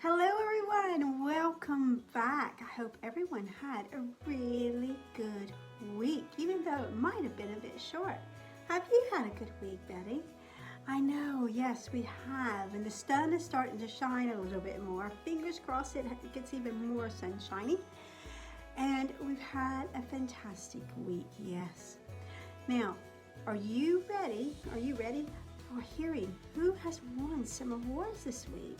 Hello everyone, welcome back. I hope everyone had a really good week, even though it might have been a bit short. Have you had a good week, Betty? I know, yes, we have, and the sun is starting to shine a little bit more. Fingers crossed it gets even more sunshiny. And we've had a fantastic week, yes. Now, are you ready? Are you ready for hearing who has won some awards this week?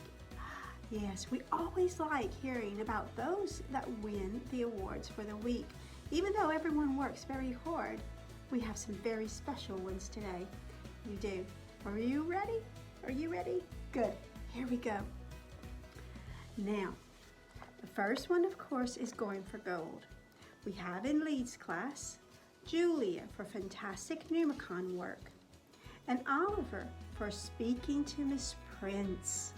Yes, we always like hearing about those that win the awards for the week. Even though everyone works very hard, we have some very special ones today. You do. Are you ready? Are you ready? Good. Here we go. Now, the first one, of course, is going for gold. We have in Leeds class, Julia for fantastic Numicon work, and Oliver for speaking to Miss Prince.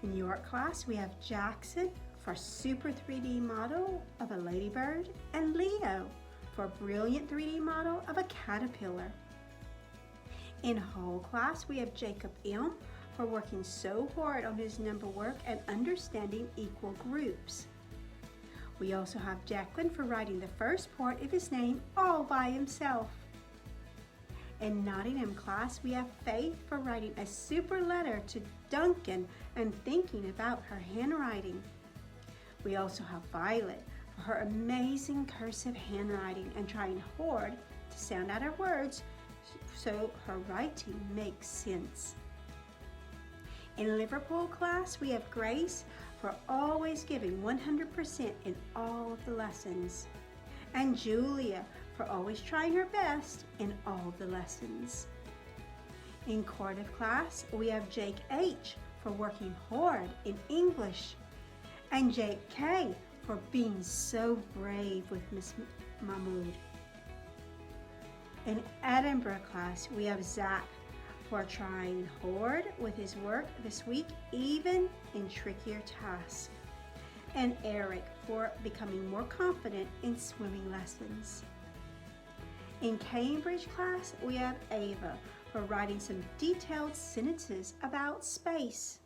In York class, we have Jackson for super 3D model of a ladybird, and Leo for brilliant 3D model of a caterpillar. In Hull class, we have Jacob M for working so hard on his number work and understanding equal groups. We also have Jacqueline for writing the first part of his name all by himself. In Nottingham class, we have Faith for writing a super letter to Duncan and thinking about her handwriting. We also have Violet for her amazing cursive handwriting and trying hard to sound out her words so her writing makes sense. In Liverpool class, we have Grace for always giving 100% in all of the lessons, and Julia for always trying her best in all of the lessons. In Cardiff class, we have Jake H for working hard in English, and Jake K for being so brave with Miss Mahmood. In Edinburgh class, we have Zach for trying hard with his work this week, even in trickier tasks, and Eric for becoming more confident in swimming lessons. In Cambridge class, we have Ava for writing some detailed sentences about space.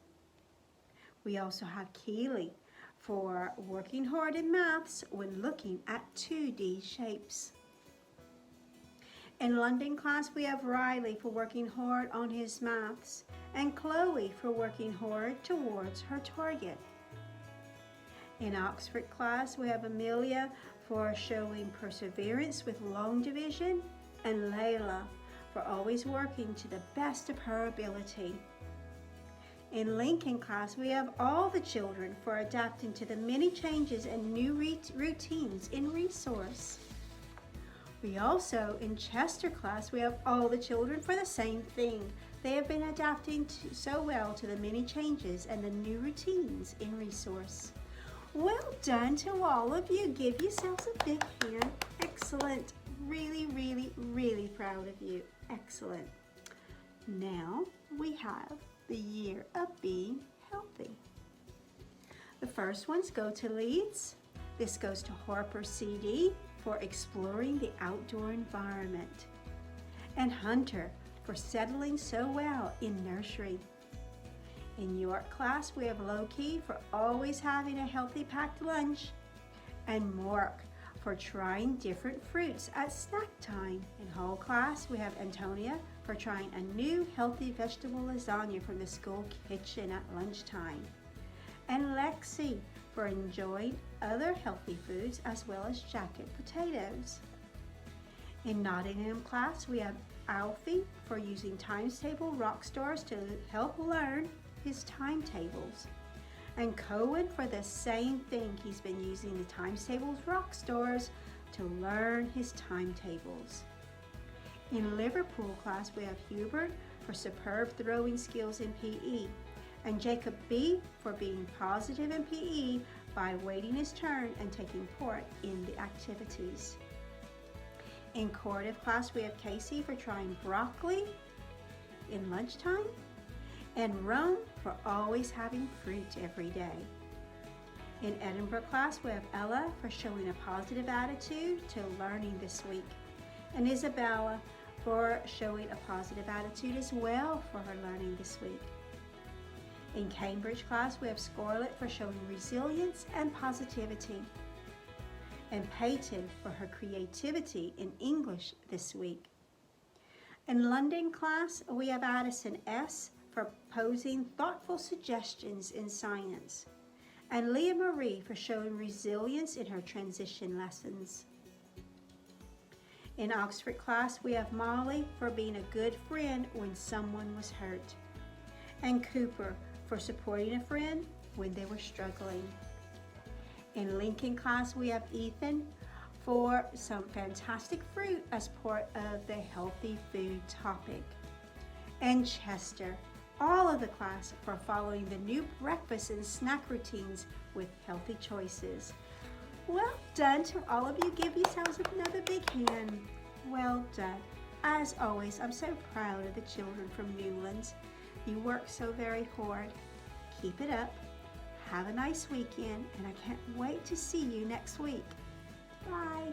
We also have Keely for working hard in maths when looking at 2D shapes. In London class, we have Riley for working hard on his maths, and Chloe for working hard towards her target. In Oxford class, we have Amelia for showing perseverance with long division, and Layla for always working to the best of her ability. In Lincoln class, we have all the children for adapting to the many changes and new routines in resource. We also, in Chester class, we have all the children for the same thing. They have been adapting so well to the many changes and the new routines in resource. Well done to all of you. Give yourselves a big hand. Excellent. Really, really, really proud of you. Excellent. Now we have the year of being healthy. The first ones go to Leeds. This goes to Harper CD for exploring the outdoor environment, and Hunter for settling so well in nursery. In York class, we have Loki for always having a healthy packed lunch, and Mark for trying different fruits at snack time. In Hull class, we have Antonia for trying a new healthy vegetable lasagna from the school kitchen at lunchtime, and Lexi for enjoying other healthy foods as well as jacket potatoes. In Nottingham class, we have Alfie for using times table rock stars to help learn his timetables, and Cohen for the same thing. He's been using the times tables rock stars to learn his timetables. In Liverpool class, we have Hubert for superb throwing skills in PE, and Jacob B for being positive in PE by waiting his turn and taking part in the activities. In Cardiff class, we have Casey for trying broccoli in lunchtime, and Rome for always having fruit every day. In Edinburgh class, we have Ella for showing a positive attitude to learning this week, and Isabella for showing a positive attitude as well for her learning this week. In Cambridge class, we have Scarlett for showing resilience and positivity, and Peyton for her creativity in English this week. In London class, we have Addison S. for posing thoughtful suggestions in science, and Leah Marie for showing resilience in her transition lessons. In Oxford class, we have Molly for being a good friend when someone was hurt, and Cooper for supporting a friend when they were struggling. In Lincoln class, we have Ethan for some fantastic fruit as part of the healthy food topic, and Chester, all of the class, for following the new breakfast and snack routines with healthy choices. Well done to all of you. Give yourselves another big hand. Well done. As always, I'm so proud of the children from Newlands. You work so very hard. Keep it up. Have a nice weekend, and I can't wait to see you next week. Bye.